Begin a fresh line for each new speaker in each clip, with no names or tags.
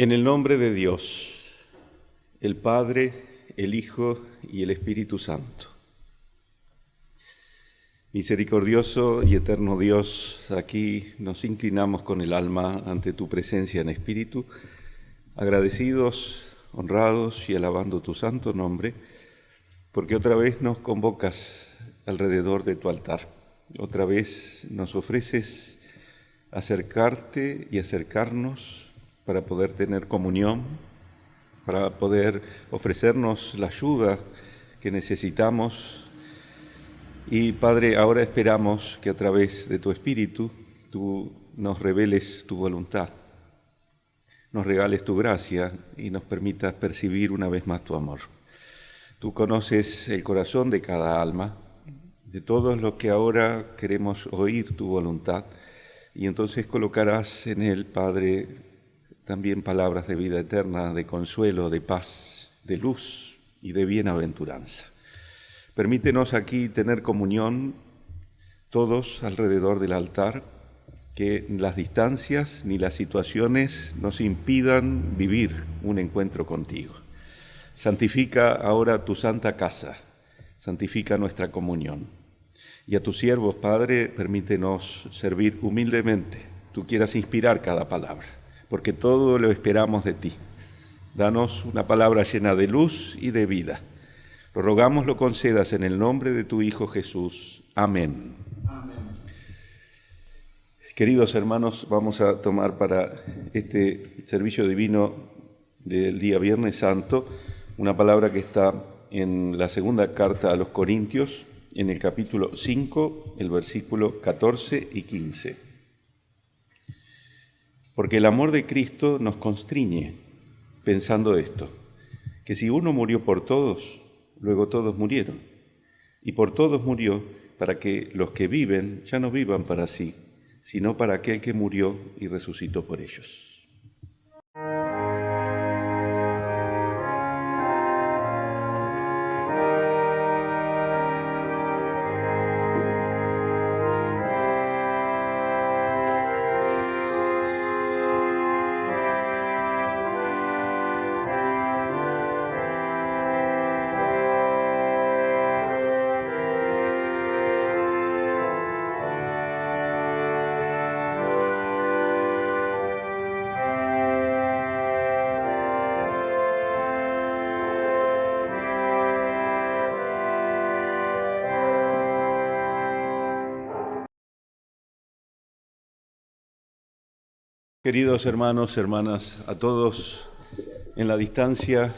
En el nombre de Dios, el Padre, el Hijo y el Espíritu Santo. Misericordioso y eterno Dios, aquí nos inclinamos con el alma ante tu presencia en espíritu, agradecidos, honrados y alabando tu santo nombre, porque otra vez nos convocas alrededor de tu altar. Otra vez nos ofreces acercarte y acercarnos para poder tener comunión, para poder ofrecernos la ayuda que necesitamos. Y Padre, ahora esperamos que a través de tu Espíritu tú nos reveles tu voluntad, nos regales tu gracia y nos permitas percibir una vez más tu amor. Tú conoces el corazón de cada alma, de todos los que ahora queremos oír tu voluntad, y entonces colocarás en él, Padre, también palabras de vida eterna, de consuelo, de paz, de luz y de bienaventuranza. Permítenos aquí tener comunión todos alrededor del altar, que las distancias ni las situaciones nos impidan vivir un encuentro contigo. Santifica ahora tu santa casa, santifica nuestra comunión. Y a tus siervos, Padre, permítenos servir humildemente. Tú quieras inspirar cada palabra, porque todo lo esperamos de ti. Danos una palabra llena de luz y de vida. Lo rogamos, lo concedas en el nombre de tu Hijo Jesús. Amén. Amén. Queridos hermanos, vamos a tomar para este servicio divino del día Viernes Santo una palabra que está en la segunda carta a los Corintios, en el capítulo 5, el versículo 14 y 15. Porque el amor de Cristo nos constriñe, pensando esto, que si uno murió por todos, luego todos murieron, y por todos murió para que los que viven ya no vivan para sí, sino para aquel que murió y resucitó por ellos. Queridos hermanos, hermanas, a todos en la distancia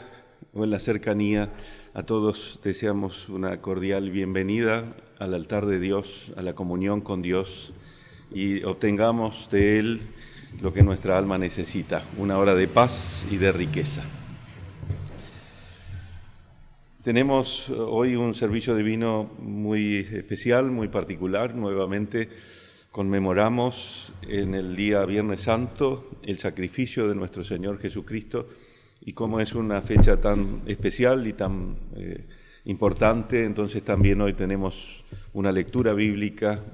o en la cercanía, a todos deseamos una cordial bienvenida al altar de Dios, a la comunión con Dios, y obtengamos de Él lo que nuestra alma necesita, una hora de paz y de riqueza. Tenemos hoy un servicio divino muy especial, muy particular. Nuevamente conmemoramos en el día Viernes Santo el sacrificio de nuestro Señor Jesucristo, y como es una fecha tan especial y tan importante, entonces también hoy tenemos una lectura bíblica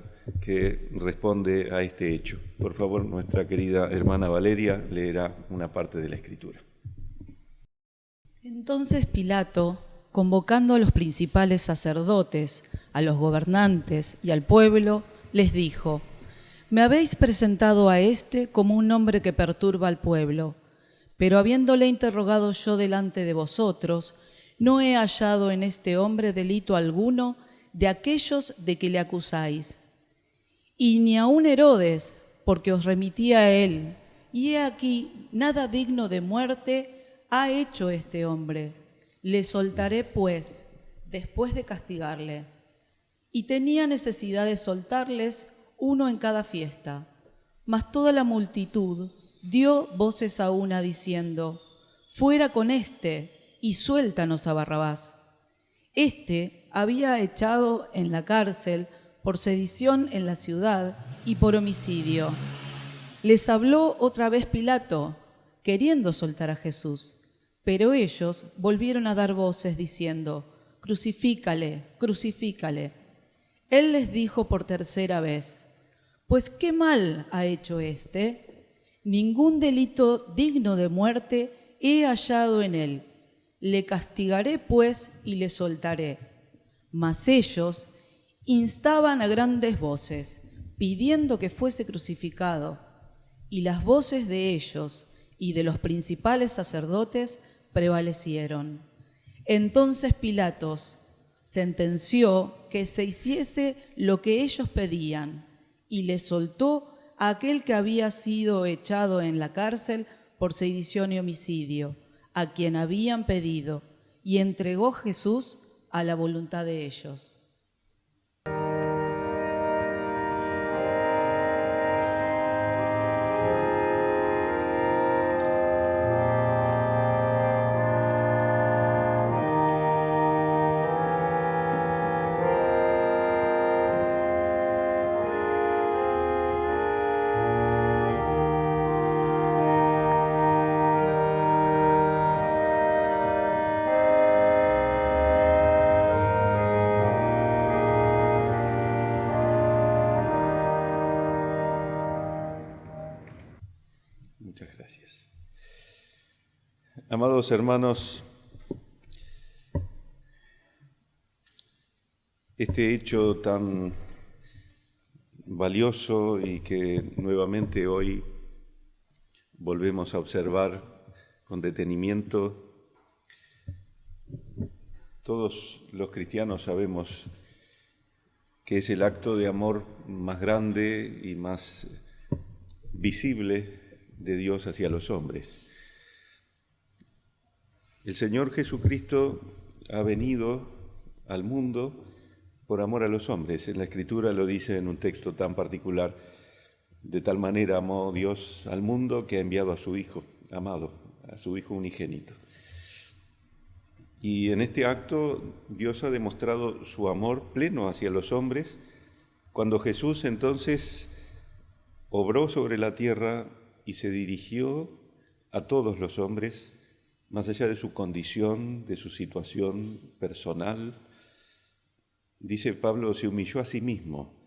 que responde a este hecho. Por favor, nuestra querida hermana Valeria leerá una parte de la Escritura.
Entonces Pilato, convocando a los principales sacerdotes, a los gobernantes y al pueblo, les dijo: «Me habéis presentado a éste como un hombre que perturba al pueblo, pero habiéndole interrogado yo delante de vosotros, no he hallado en este hombre delito alguno de aquellos de que le acusáis. Y ni aun Herodes, porque os remití a él, y he aquí, nada digno de muerte ha hecho este hombre. Le soltaré, pues, después de castigarle». Y tenía necesidad de soltarles uno en cada fiesta. Mas toda la multitud dio voces a una diciendo: «Fuera con éste, y suéltanos a Barrabás». Este había echado en la cárcel por sedición en la ciudad y por homicidio. Les habló otra vez Pilato, queriendo soltar a Jesús, pero ellos volvieron a dar voces diciendo: «Crucifícale, crucifícale». Él les dijo por tercera vez: «Pues, ¿qué mal ha hecho éste?». Ningún delito digno de muerte he hallado en él. Le castigaré, pues, y le soltaré. Mas ellos instaban a grandes voces, pidiendo que fuese crucificado. Y las voces de ellos y de los principales sacerdotes prevalecieron. Entonces Pilatos sentenció que se hiciese lo que ellos pedían y le soltó a aquel que había sido echado en la cárcel por sedición y homicidio, a quien habían pedido, y entregó Jesús a la voluntad de ellos.
Muchas gracias. Amados hermanos, este hecho tan valioso y que nuevamente hoy volvemos a observar con detenimiento, todos los cristianos sabemos que es el acto de amor más grande y más visible de Dios hacia los hombres. El Señor Jesucristo ha venido al mundo por amor a los hombres. En la Escritura lo dice en un texto tan particular: de tal manera amó Dios al mundo que ha enviado a su Hijo amado, a su Hijo unigénito. Y en este acto Dios ha demostrado su amor pleno hacia los hombres cuando Jesús entonces obró sobre la tierra y se dirigió a todos los hombres, más allá de su condición, de su situación personal. Dice Pablo, se humilló a sí mismo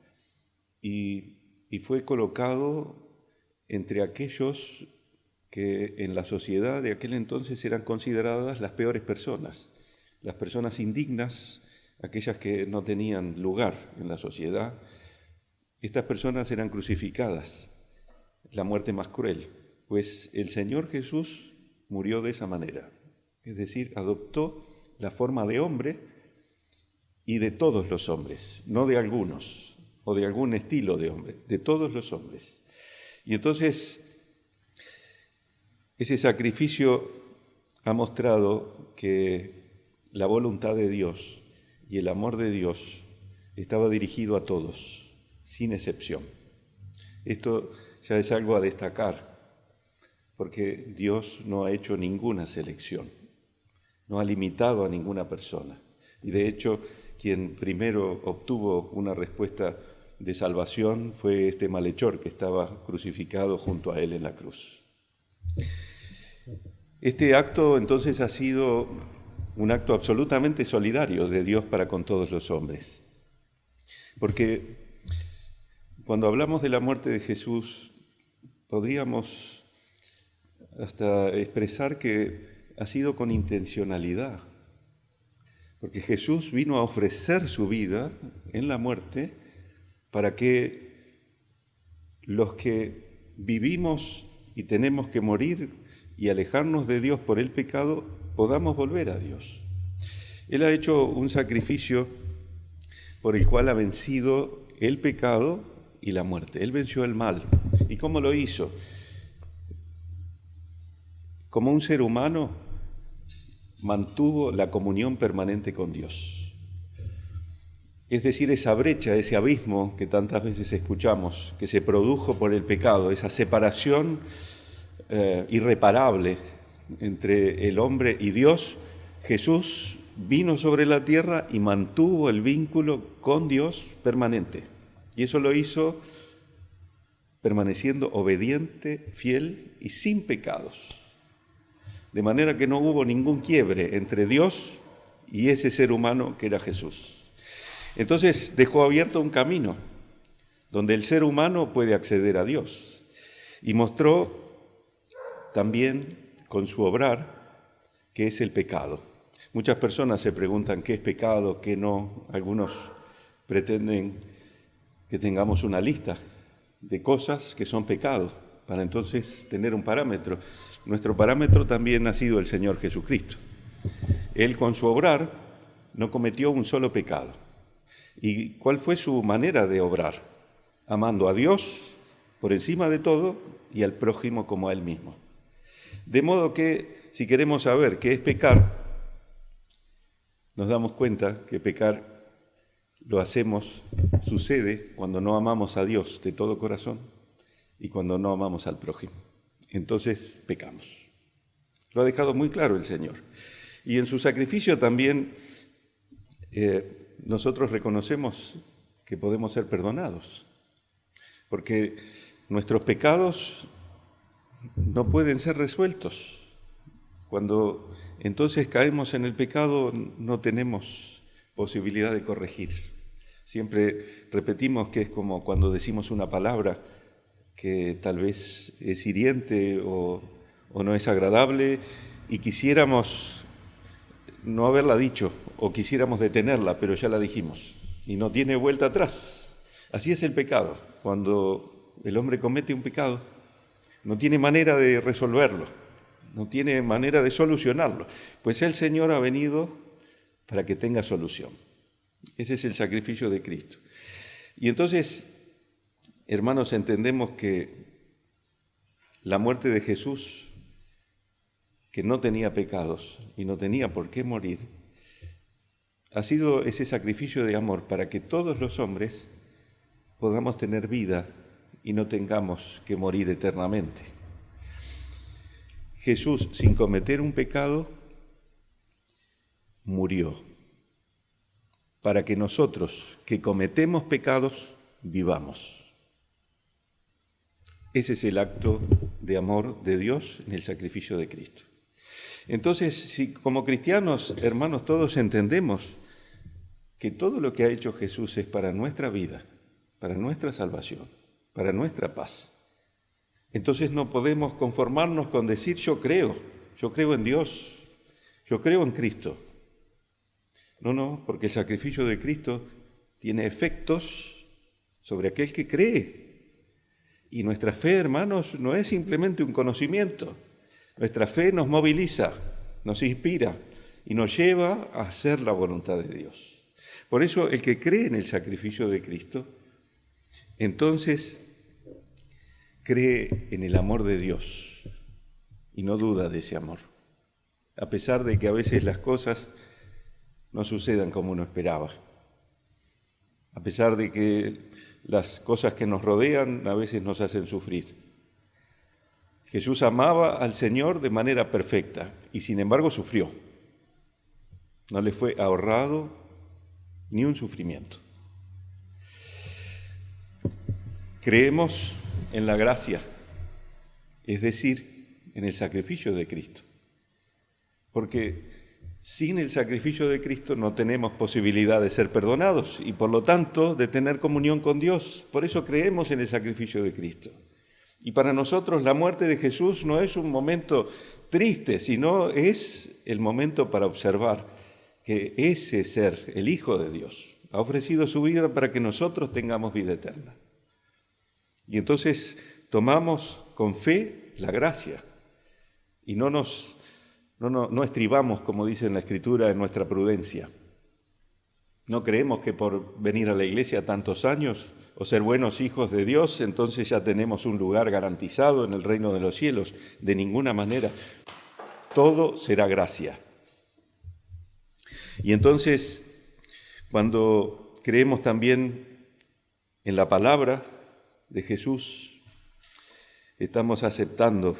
y fue colocado entre aquellos que en la sociedad de aquel entonces eran consideradas las peores personas, las personas indignas, aquellas que no tenían lugar en la sociedad. Estas personas eran crucificadas, la muerte más cruel, pues el Señor Jesús murió de esa manera, es decir, adoptó la forma de hombre y de todos los hombres, no de algunos o de algún estilo de hombre, de todos los hombres. Y entonces ese sacrificio ha mostrado que la voluntad de Dios y el amor de Dios estaba dirigido a todos, sin excepción. Esto ya es algo a destacar, porque Dios no ha hecho ninguna selección, no ha limitado a ninguna persona. Y de hecho, quien primero obtuvo una respuesta de salvación fue este malhechor que estaba crucificado junto a él en la cruz. Este acto entonces ha sido un acto absolutamente solidario de Dios para con todos los hombres, porque cuando hablamos de la muerte de Jesús, podríamos hasta expresar que ha sido con intencionalidad, porque Jesús vino a ofrecer su vida en la muerte para que los que vivimos y tenemos que morir y alejarnos de Dios por el pecado, podamos volver a Dios. Él ha hecho un sacrificio por el cual ha vencido el pecado y la muerte. Él venció el mal. ¿Y cómo lo hizo? Como un ser humano, mantuvo la comunión permanente con Dios. Es decir, esa brecha, ese abismo que tantas veces escuchamos, que se produjo por el pecado, esa separación irreparable entre el hombre y Dios, Jesús vino sobre la tierra y mantuvo el vínculo con Dios permanente. Y eso lo hizo permaneciendo obediente, fiel y sin pecados. De manera que no hubo ningún quiebre entre Dios y ese ser humano que era Jesús. Entonces dejó abierto un camino donde el ser humano puede acceder a Dios y mostró también con su obrar, que es el pecado. Muchas personas se preguntan qué es pecado, qué no. Algunos pretenden que tengamos una lista de cosas que son pecados, para entonces tener un parámetro. Nuestro parámetro también ha sido el Señor Jesucristo. Él con su obrar no cometió un solo pecado. ¿Y cuál fue su manera de obrar? Amando a Dios por encima de todo y al prójimo como a Él mismo. De modo que, si queremos saber qué es pecar, nos damos cuenta que pecar sucede cuando no amamos a Dios de todo corazón y cuando no amamos al prójimo. Entonces pecamos. Lo ha dejado muy claro el Señor. Y en su sacrificio también nosotros reconocemos que podemos ser perdonados, porque nuestros pecados no pueden ser resueltos. Cuando entonces caemos en el pecado no tenemos posibilidad de corregir. Siempre repetimos que es como cuando decimos una palabra que tal vez es hiriente o no es agradable y quisiéramos no haberla dicho o quisiéramos detenerla, pero ya la dijimos y no tiene vuelta atrás. Así es el pecado. Cuando el hombre comete un pecado, no tiene manera de resolverlo, no tiene manera de solucionarlo, pues el Señor ha venido para que tenga solución. Ese es el sacrificio de Cristo. Y entonces, hermanos, entendemos que la muerte de Jesús, que no tenía pecados y no tenía por qué morir, ha sido ese sacrificio de amor para que todos los hombres podamos tener vida y no tengamos que morir eternamente. Jesús, sin cometer un pecado, murió para que nosotros, que cometemos pecados, vivamos. Ese es el acto de amor de Dios en el sacrificio de Cristo. Entonces, si como cristianos, hermanos, todos entendemos que todo lo que ha hecho Jesús es para nuestra vida, para nuestra salvación, para nuestra paz, entonces no podemos conformarnos con decir yo creo en Dios, yo creo en Cristo. No, porque el sacrificio de Cristo tiene efectos sobre aquel que cree. Y nuestra fe, hermanos, no es simplemente un conocimiento. Nuestra fe nos moviliza, nos inspira y nos lleva a hacer la voluntad de Dios. Por eso el que cree en el sacrificio de Cristo, entonces cree en el amor de Dios y no duda de ese amor, a pesar de que a veces las cosas no sucedan como uno esperaba, a pesar de que las cosas que nos rodean a veces nos hacen sufrir. Jesús amaba al Señor de manera perfecta y sin embargo sufrió. No le fue ahorrado ni un sufrimiento. Creemos en la gracia, es decir, en el sacrificio de Cristo. Porque sin el sacrificio de Cristo no tenemos posibilidad de ser perdonados y por lo tanto de tener comunión con Dios. Por eso creemos en el sacrificio de Cristo. Y para nosotros la muerte de Jesús no es un momento triste, sino es el momento para observar que ese ser, el Hijo de Dios, ha ofrecido su vida para que nosotros tengamos vida eterna. Y entonces tomamos con fe la gracia y no estribamos, como dice en la Escritura, en nuestra prudencia. No creemos que por venir a la iglesia tantos años o ser buenos hijos de Dios, entonces ya tenemos un lugar garantizado en el reino de los cielos. De ninguna manera. Todo será gracia. Y entonces, cuando creemos también en la palabra de Jesús, estamos aceptando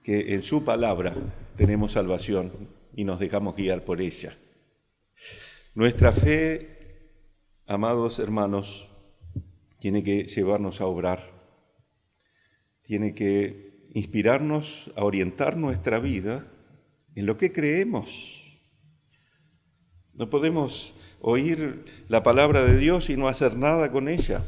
que en su palabra tenemos salvación y nos dejamos guiar por ella. Nuestra fe, amados hermanos, tiene que llevarnos a obrar, tiene que inspirarnos a orientar nuestra vida en lo que creemos. No podemos oír la palabra de Dios y no hacer nada con ella.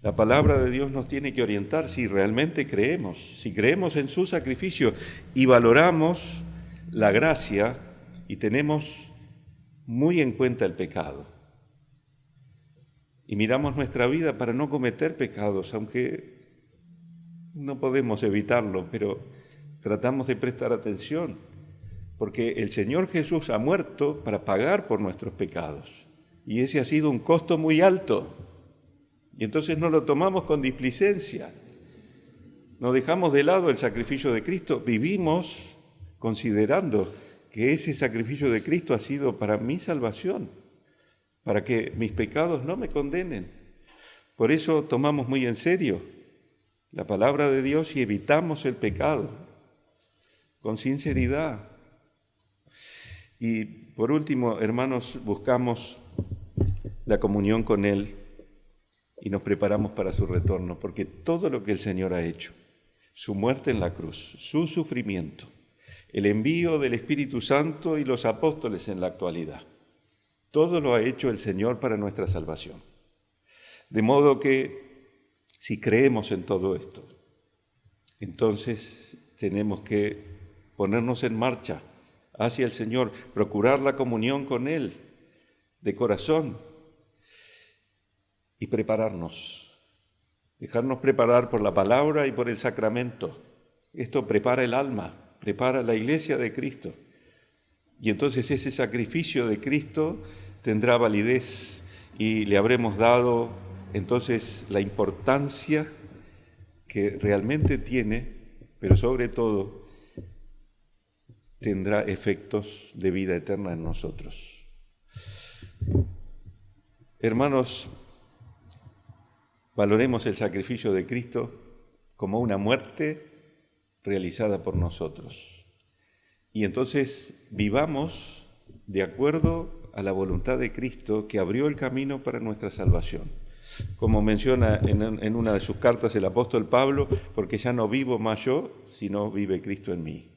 La palabra de Dios nos tiene que orientar si realmente creemos, si creemos en su sacrificio y valoramos la gracia y tenemos muy en cuenta el pecado. Y miramos nuestra vida para no cometer pecados, aunque no podemos evitarlo, pero tratamos de prestar atención, porque el Señor Jesús ha muerto para pagar por nuestros pecados, y ese ha sido un costo muy alto, y entonces no lo tomamos con displicencia, no dejamos de lado el sacrificio de Cristo, vivimos considerando que ese sacrificio de Cristo ha sido para mi salvación, para que mis pecados no me condenen. Por eso tomamos muy en serio la palabra de Dios y evitamos el pecado con sinceridad. Y por último, hermanos, buscamos la comunión con Él y nos preparamos para su retorno, porque todo lo que el Señor ha hecho, su muerte en la cruz, su sufrimiento, el envío del Espíritu Santo y los apóstoles en la actualidad, todo lo ha hecho el Señor para nuestra salvación. De modo que si creemos en todo esto, entonces tenemos que ponernos en marcha hacia el Señor, procurar la comunión con Él de corazón y prepararnos, dejarnos preparar por la palabra y por el sacramento. Esto prepara el alma, prepara la iglesia de Cristo. Y entonces ese sacrificio de Cristo tendrá validez y le habremos dado entonces la importancia que realmente tiene, pero sobre todo tendrá efectos de vida eterna en nosotros. Hermanos, valoremos el sacrificio de Cristo como una muerte realizada por nosotros. Y entonces vivamos de acuerdo a la voluntad de Cristo que abrió el camino para nuestra salvación. Como menciona en una de sus cartas el apóstol Pablo, porque ya no vivo más yo, sino vive Cristo en mí.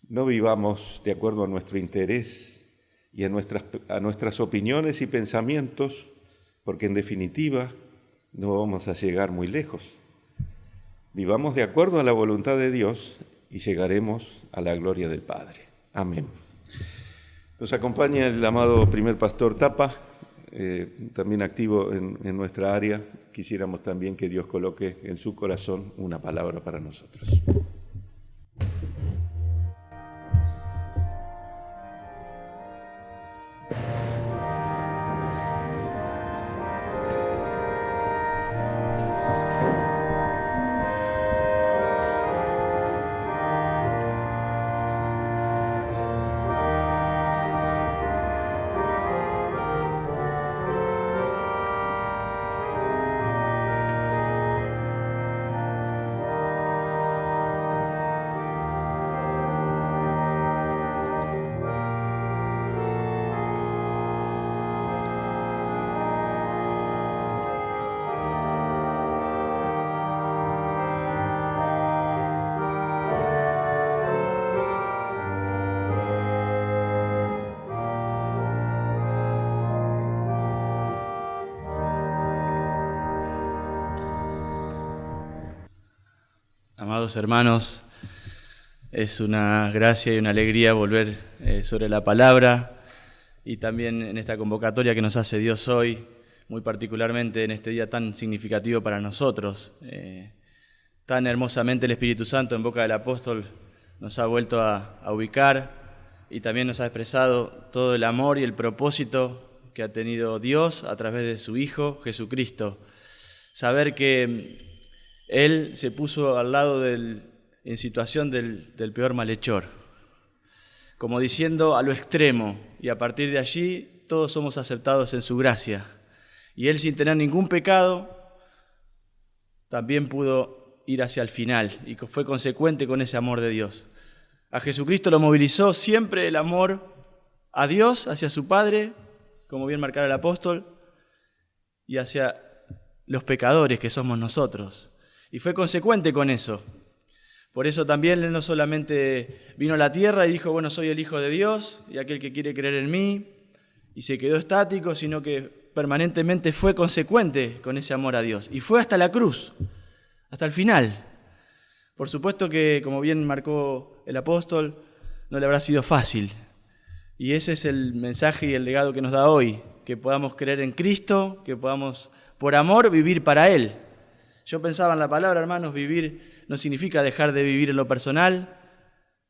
No vivamos de acuerdo a nuestro interés y a nuestras opiniones y pensamientos, porque en definitiva no vamos a llegar muy lejos. Vivamos de acuerdo a la voluntad de Dios y llegaremos a la gloria del Padre. Amén. Nos acompaña el amado primer pastor Tapa, también activo en nuestra área. Quisiéramos también que Dios coloque en su corazón una palabra para nosotros.
Amados hermanos, es una gracia y una alegría volver sobre la palabra y también en esta convocatoria que nos hace Dios hoy, muy particularmente en este día tan significativo para nosotros. Tan hermosamente el Espíritu Santo en boca del apóstol nos ha vuelto a ubicar y también nos ha expresado todo el amor y el propósito que ha tenido Dios a través de su Hijo Jesucristo. Saber que Él se puso al lado en situación del peor malhechor, como diciendo a lo extremo, y a partir de allí todos somos aceptados en su gracia. Y Él, sin tener ningún pecado, también pudo ir hacia el final y fue consecuente con ese amor de Dios. A Jesucristo lo movilizó siempre el amor a Dios, hacia su Padre, como bien marcara el apóstol, y hacia los pecadores que somos nosotros. Y fue consecuente con eso. Por eso también Él no solamente vino a la tierra y dijo, bueno, soy el Hijo de Dios y aquel que quiere creer en mí, y se quedó estático, sino que permanentemente fue consecuente con ese amor a Dios. Y fue hasta la cruz, hasta el final. Por supuesto que, como bien marcó el apóstol, no le habrá sido fácil. Y ese es el mensaje y el legado que nos da hoy, que podamos creer en Cristo, que podamos, por amor, vivir para Él. Yo pensaba en la palabra, hermanos, vivir no significa dejar de vivir en lo personal,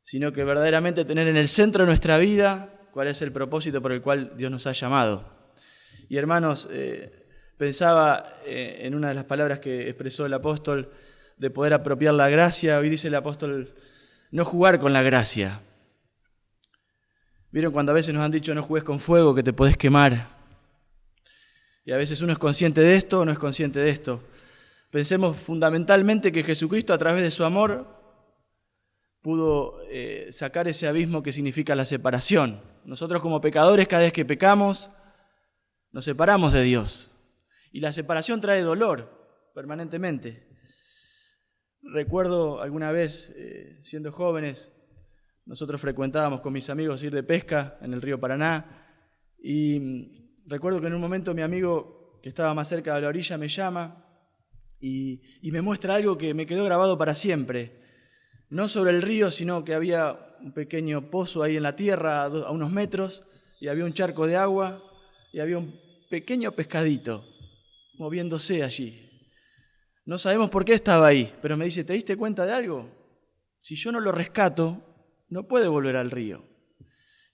sino que verdaderamente tener en el centro de nuestra vida cuál es el propósito por el cual Dios nos ha llamado. Y hermanos, pensaba en una de las palabras que expresó el apóstol, de poder apropiar la gracia. Hoy dice el apóstol, no jugar con la gracia. ¿Vieron cuando a veces nos han dicho no juegues con fuego que te podés quemar? Y a veces uno es consciente de esto o no es consciente de esto. Pensemos fundamentalmente que Jesucristo, a través de su amor, pudo sacar ese abismo que significa la separación. Nosotros como pecadores, cada vez que pecamos, nos separamos de Dios. Y la separación trae dolor permanentemente. Recuerdo alguna vez, siendo jóvenes, nosotros frecuentábamos con mis amigos ir de pesca en el río Paraná, y recuerdo que en un momento mi amigo, que estaba más cerca de la orilla, me llama y me muestra algo que me quedó grabado para siempre. No sobre el río, sino que había un pequeño pozo ahí en la tierra a unos metros, y había un charco de agua, y había un pequeño pescadito moviéndose allí. No sabemos por qué estaba ahí, pero me dice, ¿te diste cuenta de algo? Si yo no lo rescato, no puede volver al río.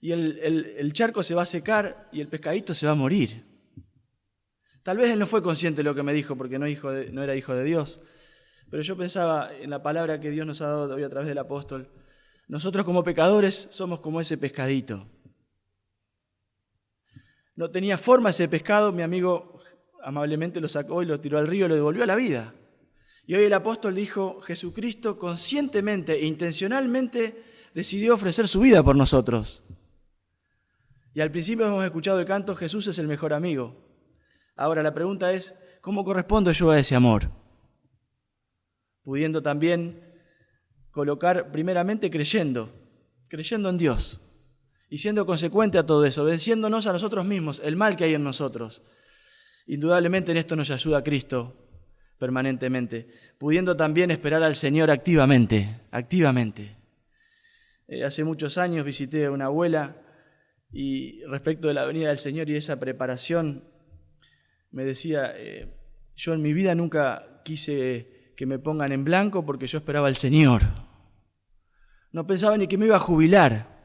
Y el charco se va a secar y el pescadito se va a morir. Tal vez él no fue consciente de lo que me dijo porque no era hijo de Dios, pero yo pensaba en la palabra que Dios nos ha dado hoy a través del apóstol. Nosotros como pecadores somos como ese pescadito. No tenía forma ese pescado, mi amigo amablemente lo sacó y lo tiró al río y lo devolvió a la vida. Y hoy el apóstol dijo, Jesucristo conscientemente e intencionalmente decidió ofrecer su vida por nosotros. Y al principio hemos escuchado el canto, Jesús es el mejor amigo. Ahora la pregunta es, ¿cómo correspondo yo a ese amor? Pudiendo también colocar primeramente creyendo en Dios. Y siendo consecuente a todo eso, venciéndonos a nosotros mismos, el mal que hay en nosotros. Indudablemente en esto nos ayuda Cristo permanentemente, pudiendo también esperar al Señor activamente. Hace muchos años visité a una abuela y respecto de la venida del Señor y de esa preparación, me decía, yo en mi vida nunca quise que me pongan en blanco porque yo esperaba al Señor. No pensaba ni que me iba a jubilar.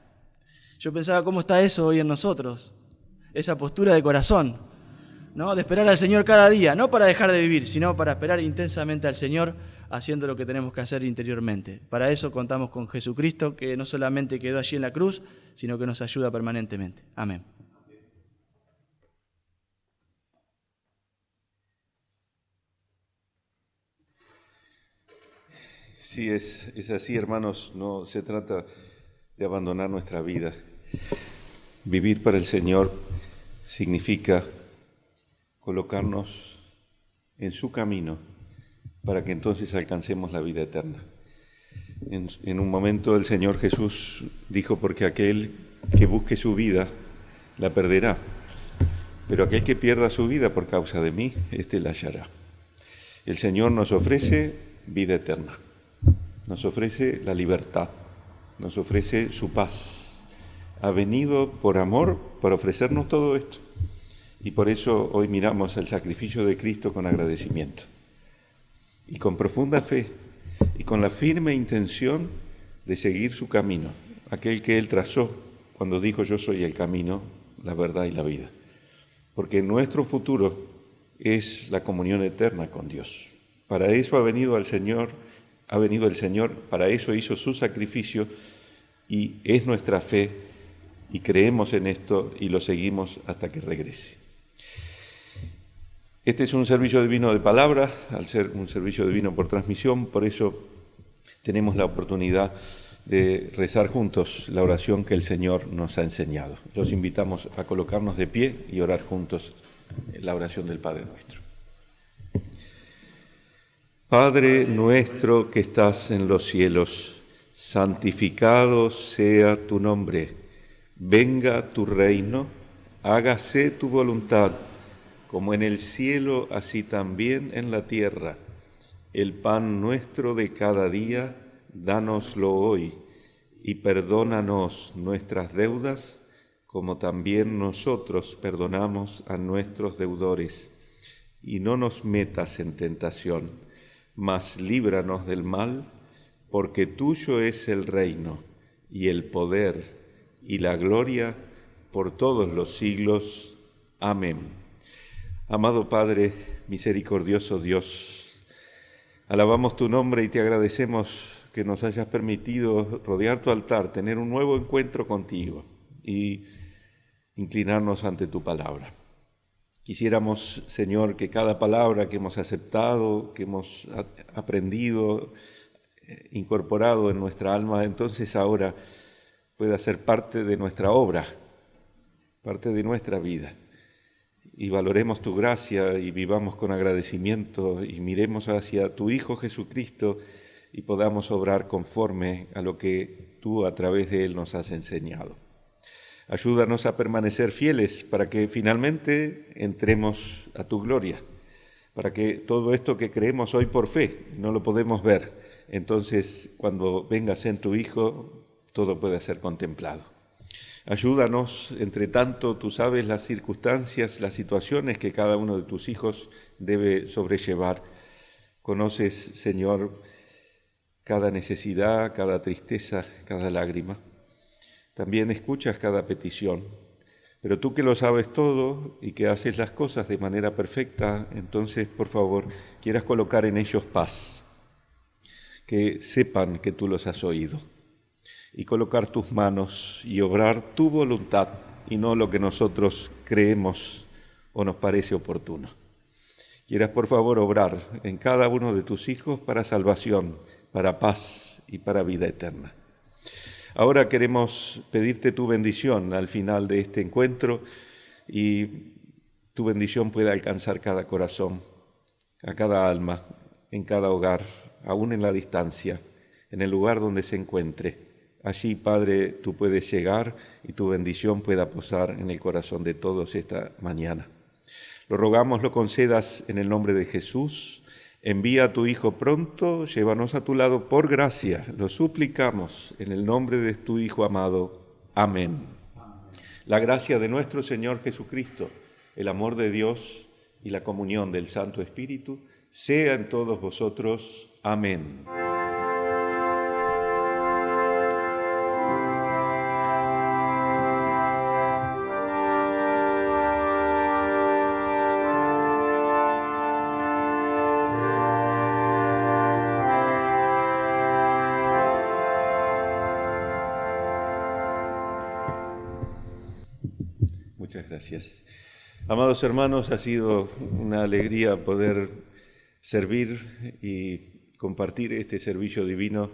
Yo pensaba cómo está eso hoy en nosotros, esa postura de corazón, ¿no? De esperar al Señor cada día, no para dejar de vivir, sino para esperar intensamente al Señor haciendo lo que tenemos que hacer interiormente. Para eso contamos con Jesucristo, que no solamente quedó allí en la cruz, sino que nos ayuda permanentemente. Amén.
Sí, es así, hermanos, no se trata de abandonar nuestra vida. Vivir para el Señor significa colocarnos en su camino para que entonces alcancemos la vida eterna. En un momento el Señor Jesús dijo, porque aquel que busque su vida la perderá, pero aquel que pierda su vida por causa de mí, éste la hallará. El Señor nos ofrece vida eterna, nos ofrece la libertad, nos ofrece su paz. Ha venido por amor para ofrecernos todo esto. Y por eso hoy miramos el sacrificio de Cristo con agradecimiento y con profunda fe y con la firme intención de seguir su camino, aquel que Él trazó cuando dijo yo soy el camino, la verdad y la vida. Porque nuestro futuro es la comunión eterna con Dios. Para eso ha venido el Señor, para eso hizo su sacrificio y es nuestra fe y creemos en esto y lo seguimos hasta que regrese. Este es un servicio divino de palabra, al ser un servicio divino por transmisión, por eso tenemos la oportunidad de rezar juntos la oración que el Señor nos ha enseñado. Los invitamos a colocarnos de pie y orar juntos la oración del Padre Nuestro. Padre nuestro que estás en los cielos, santificado sea tu nombre. Venga tu reino, hágase tu voluntad, como en el cielo, así también en la tierra. El pan nuestro de cada día, dánoslo hoy, y perdónanos nuestras deudas, como también nosotros perdonamos a nuestros deudores. Y no nos metas en tentación, mas líbranos del mal, porque tuyo es el reino, y el poder, y la gloria, por todos los siglos. Amén. Amado Padre, misericordioso Dios, alabamos tu nombre y te agradecemos que nos hayas permitido rodear tu altar, tener un nuevo encuentro contigo y inclinarnos ante tu palabra. Quisiéramos, Señor, que cada palabra que hemos aceptado, que hemos aprendido, incorporado en nuestra alma, entonces ahora pueda ser parte de nuestra obra, parte de nuestra vida. Y valoremos tu gracia y vivamos con agradecimiento y miremos hacia tu Hijo Jesucristo y podamos obrar conforme a lo que tú a través de Él nos has enseñado. Ayúdanos a permanecer fieles para que finalmente entremos a tu gloria, para que todo esto que creemos hoy por fe, no lo podemos ver, entonces cuando vengas en tu Hijo, todo puede ser contemplado. Ayúdanos, entre tanto, tú sabes las circunstancias, las situaciones que cada uno de tus hijos debe sobrellevar. Conoces, Señor, cada necesidad, cada tristeza, cada lágrima. También escuchas cada petición. Pero tú que lo sabes todo y que haces las cosas de manera perfecta, entonces, por favor, quieras colocar en ellos paz, que sepan que tú los has oído, y colocar tus manos y obrar tu voluntad y no lo que nosotros creemos o nos parece oportuno. Quieras, por favor, obrar en cada uno de tus hijos para salvación, para paz y para vida eterna. Ahora queremos pedirte tu bendición al final de este encuentro y tu bendición pueda alcanzar cada corazón, a cada alma, en cada hogar, aún en la distancia, en el lugar donde se encuentre. Allí, Padre, tú puedes llegar y tu bendición pueda posar en el corazón de todos esta mañana. Lo rogamos, lo concedas en el nombre de Jesús. Envía a tu Hijo pronto, llévanos a tu lado por gracia. Lo suplicamos en el nombre de tu Hijo amado. Amén. La gracia de nuestro Señor Jesucristo, el amor de Dios y la comunión del Santo Espíritu sea en todos vosotros. Amén. Muchas gracias. Amados hermanos, ha sido una alegría poder servir y compartir este servicio divino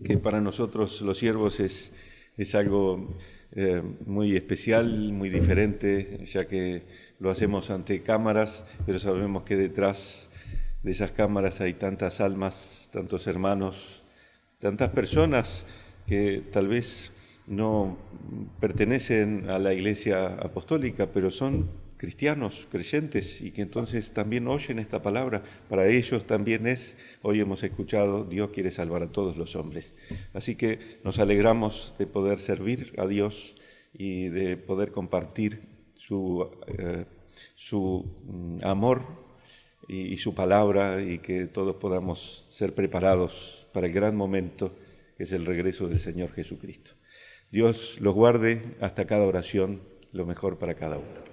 que para nosotros los siervos es algo muy especial, muy diferente, ya que lo hacemos ante cámaras, pero sabemos que detrás de esas cámaras hay tantas almas, tantos hermanos, tantas personas que tal vez no pertenecen a la Iglesia Apostólica, pero son cristianos, creyentes, y que entonces también oyen esta palabra. Para ellos también hoy hemos escuchado, Dios quiere salvar a todos los hombres. Así que nos alegramos de poder servir a Dios y de poder compartir su amor y su palabra, y que todos podamos ser preparados para el gran momento que es el regreso del Señor Jesucristo. Dios los guarde hasta cada oración, lo mejor para cada uno.